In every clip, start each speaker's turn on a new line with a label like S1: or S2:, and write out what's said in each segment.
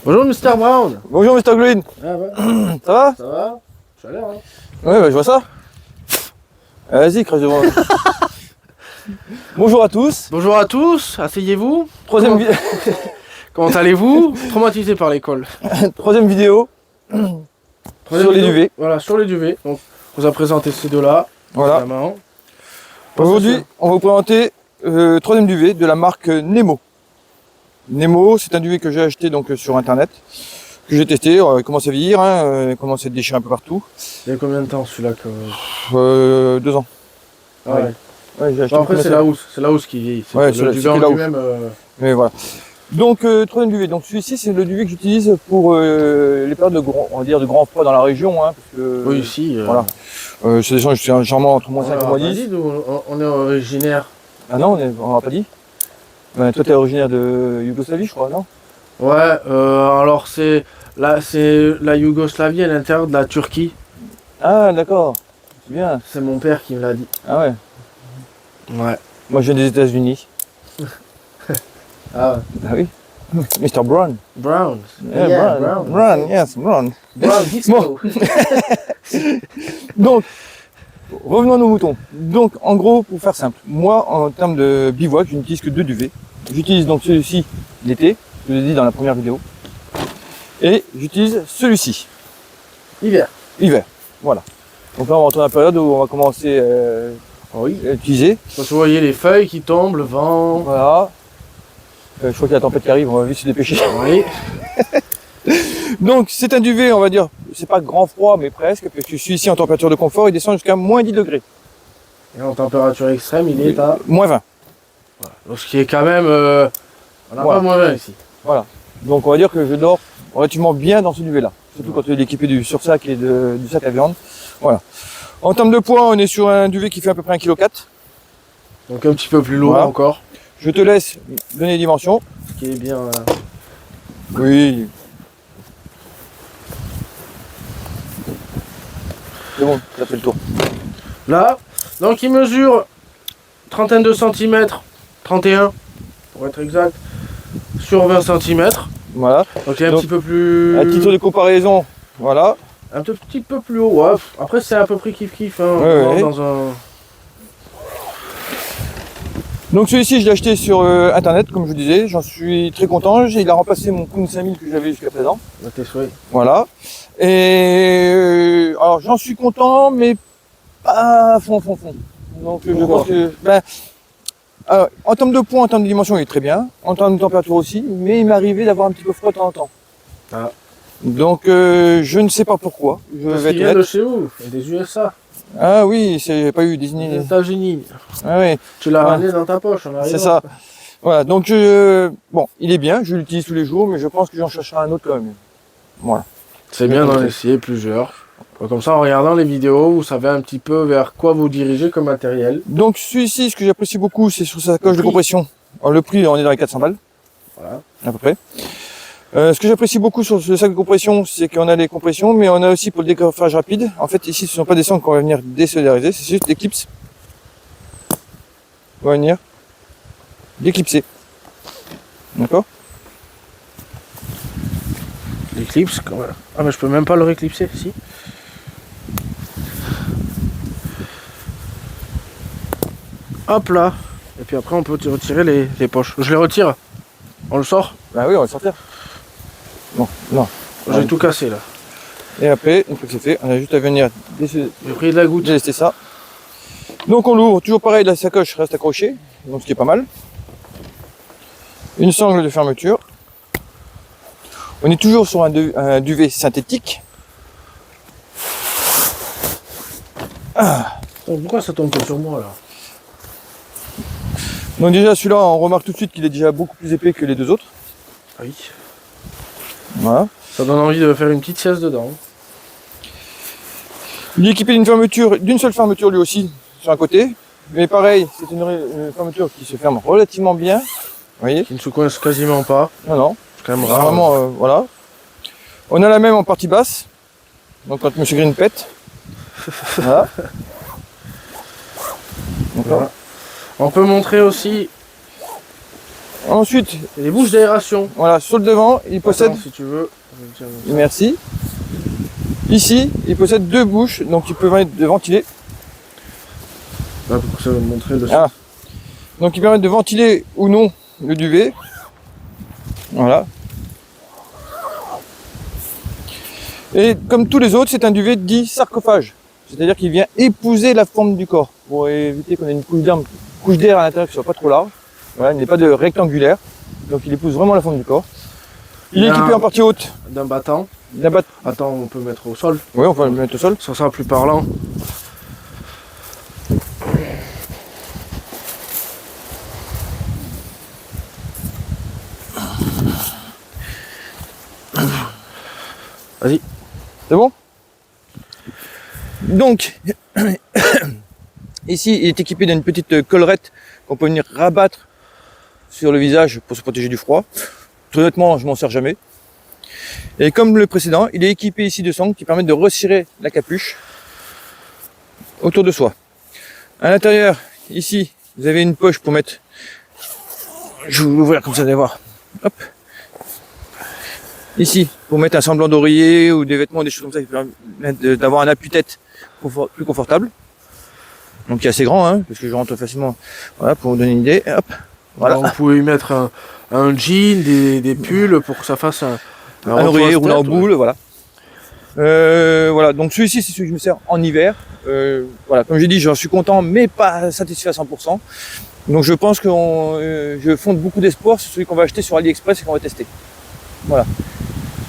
S1: Bonjour Mr Brown.
S2: Bonjour Mr Green.
S1: Ah ouais.
S2: Ça va?
S1: Ça va? Ça a l'air hein.
S2: Ouais, bah, je vois ça. Vas-y, crache devant. Bonjour à tous.
S1: Bonjour à tous, asseyez-vous.
S2: Troisième,
S1: Comment allez-vous? Traumatisé par l'école.
S2: Troisième vidéo sur les duvets.
S1: Voilà, sur les duvets. Donc, on vous a présenté ces deux-là.
S2: Voilà.
S1: Évidemment.
S2: Aujourd'hui, on va vous présenter le troisième duvet de la marque Nemo. Nemo, c'est un duvet que j'ai acheté donc sur internet, que j'ai testé. Il commence à vieillir, il commence à être déchiré un peu partout.
S1: Il y a combien de temps celui-là que...
S2: 2 ans.
S1: Ah ouais.
S2: Ouais, j'ai acheté
S1: Bon, après, c'est la housse qui vieillit.
S2: Ouais,
S1: Le duvet
S2: c'est
S1: en
S2: la housse.
S1: lui-même.
S2: Mais voilà. Donc troisième duvet. Donc celui-ci c'est le duvet que j'utilise pour les périodes de grand, on va dire de grand froid dans la région, parce que
S1: Oui, ici.
S2: voilà. C'est des gens, je suis généralement entre moins 5 et moins 10.
S1: On est originaire.
S2: Ah non, on n'a pas dit. Ben, toi t'es originaire de Yougoslavie, je crois, non?
S1: Ouais. Alors c'est la Yougoslavie à l'intérieur de la Turquie.
S2: Ah d'accord. C'est bien.
S1: C'est mon père qui me l'a dit.
S2: Ah ouais.
S1: Ouais.
S2: Moi je viens des États-Unis.
S1: Ah ouais.
S2: Ah oui. Mr. Brown.
S1: Brown.
S2: Yeah, Brown, yes, Brown.
S1: Brown disco.
S2: Donc, revenons à nos moutons. Donc, en gros, pour faire simple, moi, en termes de bivouac, je n'utilise que 2 duvets. J'utilise donc celui-ci l'été, je l'ai dit dans la première vidéo. Et j'utilise celui-ci,
S1: Hiver.
S2: hiver. Voilà. Donc là, on va rentrer dans la période où on va commencer
S1: Oui.
S2: à utiliser.
S1: Quand vous voyez les feuilles qui tombent, le vent.
S2: Voilà. Je crois qu'il y a la tempête qui arrive, on va vite se dépêcher.
S1: Oui.
S2: Donc, c'est un duvet, on va dire, c'est pas grand froid, mais presque, parce que je suis ici en température de confort, il descend jusqu'à moins 10 degrés.
S1: Et en température extrême, il est à.
S2: Moins 20.
S1: Voilà. Donc, ce qui est quand même. On n'a
S2: Voilà.
S1: pas moins 20 ici.
S2: Voilà. Donc on va dire que je dors relativement bien dans ce duvet-là. Surtout quand il est équipé du sursac et du sac à viande. Voilà. En termes de poids, on est sur un duvet qui fait à peu près 1,4 kg.
S1: Donc un petit peu plus lourd
S2: Voilà.
S1: encore.
S2: Je te laisse donner les dimensions.
S1: Ce qui est bien.
S2: Oui. C'est bon, ça fait le tour.
S1: Là. Donc il mesure 32 cm. 31 pour être exact. Sur 20 cm.
S2: Voilà.
S1: Donc il est un
S2: Donc,
S1: petit peu plus.
S2: À titre de comparaison, voilà.
S1: Un petit peu plus haut. Ouais. Après c'est à peu près kiff-kiff. Hein,
S2: Ouais.
S1: dans un.
S2: Donc celui-ci, je l'ai acheté sur internet, comme je vous disais. J'en suis très content. Il a remplacé mon Kuhn 5000 que j'avais jusqu'à présent.
S1: À tes souhaits.
S2: Voilà. Et alors j'en suis content, mais pas à fond. Donc je pense que en termes de poids, en termes de dimension, il est très bien. En termes de température aussi, mais il m'est arrivé d'avoir un petit peu froid de temps en temps.
S1: Ah.
S2: Donc je ne sais pas pourquoi. Je
S1: Parce
S2: vais
S1: qu'il
S2: être
S1: vient de
S2: honnête.
S1: chez vous. Et des USA.
S2: Ah oui, c'est pas eu Disney.
S1: Des États-Unis.
S2: Ah oui,
S1: Tu l'as
S2: Ouais.
S1: ramené dans ta poche en arrivant.
S2: c'est ça. Voilà. Donc bon, il est bien. Je l'utilise tous les jours, mais je pense que j'en chercherai un autre quand même. Voilà.
S1: C'est bien d'en essayer plusieurs. Comme ça, en regardant les vidéos, vous savez un petit peu vers quoi vous dirigez comme matériel.
S2: Donc celui-ci, ce que j'apprécie beaucoup, c'est sur sa coche de
S1: prix.
S2: compression. Alors le prix, on est dans les 400 balles,
S1: Voilà.
S2: à peu près. Ce que j'apprécie beaucoup sur ce sac de compression, c'est qu'on a les compressions, mais on a aussi pour le décoffrage rapide. En fait, ici, ce ne sont pas des sangles qu'on va venir désolidariser, c'est juste des clips. On va venir déclipser. D'accord?
S1: L'éclipse, quand même. Ah, mais je peux même pas le réclipser, si. Hop là. Et puis après, on peut retirer les poches. Je les retire. On le sort.
S2: Bah oui, on va le sortir. Non, non.
S1: J'ai tout cassé là.
S2: Et après, une fois que c'est fait, on a juste à venir
S1: J'ai pris de la goutte.
S2: délester ça. Donc on l'ouvre, toujours pareil, la sacoche reste accrochée, donc ce qui est pas mal. Une sangle de fermeture. On est toujours sur un duvet synthétique.
S1: Pourquoi ça tombe que sur moi là?
S2: Donc déjà celui-là, on remarque tout de suite qu'il est déjà beaucoup plus épais que les deux autres.
S1: Ah oui.
S2: Voilà.
S1: Ça donne envie de faire une petite sieste dedans.
S2: Il est équipé d'une seule fermeture lui aussi sur un côté. Mais pareil, c'est une fermeture qui se ferme relativement bien. Vous voyez?
S1: Qui ne se coince quasiment pas.
S2: Non.
S1: C'est quand même rare.
S2: Vraiment, voilà. On a la même en partie basse. Donc quand M. Green pète. Voilà. Donc,
S1: Voilà. On peut montrer aussi
S2: Ensuite,
S1: Et les bouches d'aération.
S2: voilà, sur le devant, il possède,
S1: Attends, si tu veux. je vais te dire comme ça.
S2: merci. Ici, il possède deux bouches, donc il peut permettre de ventiler.
S1: Là, pour que ça va me montrer le
S2: Ah. Donc il permet de ventiler ou non le duvet. Voilà. Et comme tous les autres, c'est un duvet dit sarcophage. C'est-à-dire qu'il vient épouser la forme du corps pour éviter qu'on ait une couche d'air à l'intérieur qui soit pas trop large. Voilà, il n'est pas de rectangulaire. Donc il épouse vraiment la forme du corps. Il est équipé en partie haute
S1: d'un battant.
S2: d'un bat.
S1: Attends, on peut mettre au sol.
S2: Oui, on va le mettre au sol.
S1: Ça sera plus parlant. Vas-y.
S2: C'est bon? Donc, ici, il est équipé d'une petite collerette qu'on peut venir rabattre sur le visage pour se protéger du froid. Très honnêtement, je m'en sers jamais. Et comme le précédent, il est équipé ici de sangles qui permettent de resserrer la capuche autour de soi. À l'intérieur, ici, vous avez une poche pour mettre... Je vais l'ouvrir comme ça, vous allez voir. Hop. Ici, pour mettre un semblant d'oreiller ou des vêtements, des choses comme ça qui permettent d'avoir un appui-tête plus confortable. Donc il est assez grand, hein, parce que je rentre facilement. Voilà, pour vous donner une idée. Hop. Voilà.
S1: Alors, vous pouvez y mettre un jean, des pulls pour que ça fasse un
S2: oreiller roulant en
S1: repose-tête,
S2: boule, voilà. Voilà, donc celui-ci, c'est celui que je me sers en hiver. Voilà, comme j'ai dit, j'en suis content, mais pas satisfait à 100%. Donc je pense que je fonde beaucoup d'espoir sur celui qu'on va acheter sur AliExpress et qu'on va tester. Voilà.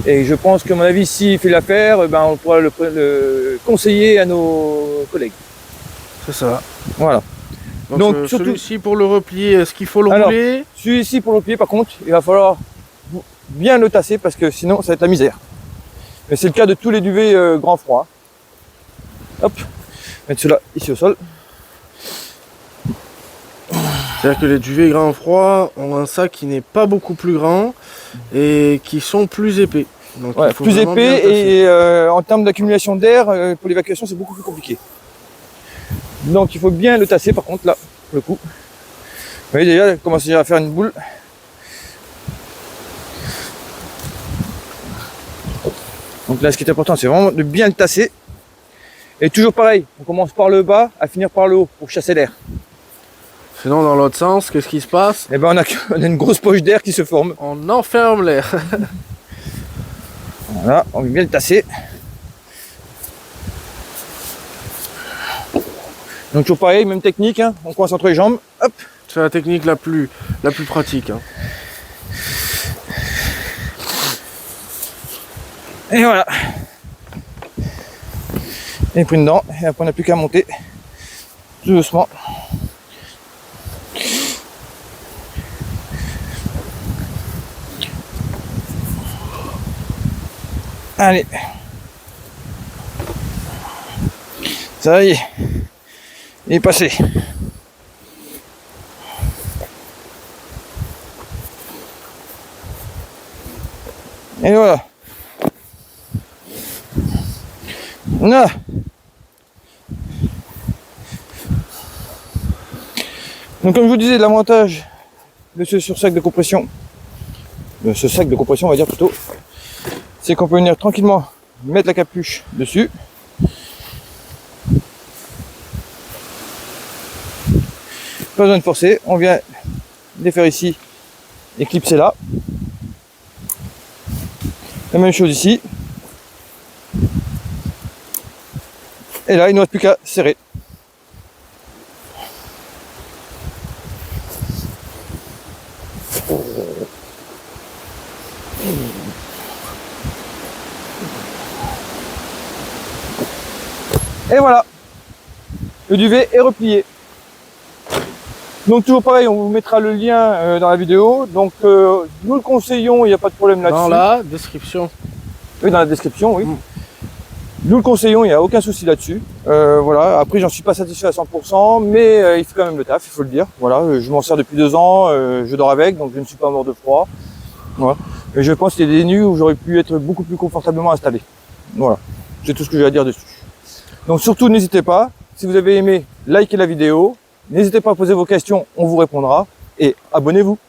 S2: Et je pense que, à mon avis, s'il fait l'affaire, ben, on pourra le conseiller à nos collègues.
S1: C'est ça.
S2: Voilà.
S1: Donc,
S2: surtout,
S1: celui-ci pour le replier, est-ce qu'il faut le
S2: Alors,
S1: rouler?
S2: celui-ci pour le plier, par contre, il va falloir bien le tasser parce que sinon, ça va être la misère. Mais c'est le cas de tous les duvets grand froid. Hop, mettre cela ici au sol.
S1: C'est-à-dire que les duvets grand froid ont un sac qui n'est pas beaucoup plus grand et qui sont plus épais. Donc,
S2: Ouais,
S1: il faut
S2: plus
S1: vraiment bien
S2: épais
S1: tasser.
S2: et en termes d'accumulation d'air, pour l'évacuation, c'est beaucoup plus compliqué. Donc il faut bien le tasser par contre là, pour le coup. Vous voyez déjà, il commence déjà à faire une boule. Donc là, ce qui est important, c'est vraiment de bien le tasser. Et toujours pareil, on commence par le bas, à finir par le haut, pour chasser l'air.
S1: Sinon, dans l'autre sens, qu'est-ce qui se passe?
S2: Et ben on a une grosse poche d'air qui se forme.
S1: On enferme l'air.
S2: Voilà, on va bien le tasser. Donc toujours pareil, même technique, hein, on coince entre les jambes, hop.
S1: C'est la technique la plus pratique. Hein.
S2: Et voilà. Et pris dedans, et après on n'a plus qu'à monter tout doucement. Allez. Ça y est. Il est passé. Et voilà. Là. Donc comme je vous disais, l'avantage de ce sac de compression, on va dire plutôt, c'est qu'on peut venir tranquillement mettre la capuche dessus. Pas besoin de forcer, on vient les faire ici et clipser là. La même chose ici. Et là, il ne reste plus qu'à serrer. Et voilà, le duvet est replié. Donc toujours pareil, on vous mettra le lien dans la vidéo. Donc nous le conseillons, il n'y a pas de problème là-dessus.
S1: Dans la description.
S2: Oui, dans la description, oui. Nous le conseillons, il n'y a aucun souci là-dessus. Voilà. Après, j'en suis pas satisfait à 100%, mais il fait quand même le taf, il faut le dire. Voilà, je m'en sers depuis 2 ans, je dors avec, donc je ne suis pas mort de froid. Voilà. Et je pense qu'il y a des nuits où j'aurais pu être beaucoup plus confortablement installé. Voilà, c'est tout ce que j'ai à dire dessus. Donc surtout, n'hésitez pas, si vous avez aimé, likez la vidéo. N'hésitez pas à poser vos questions, on vous répondra. Et abonnez-vous.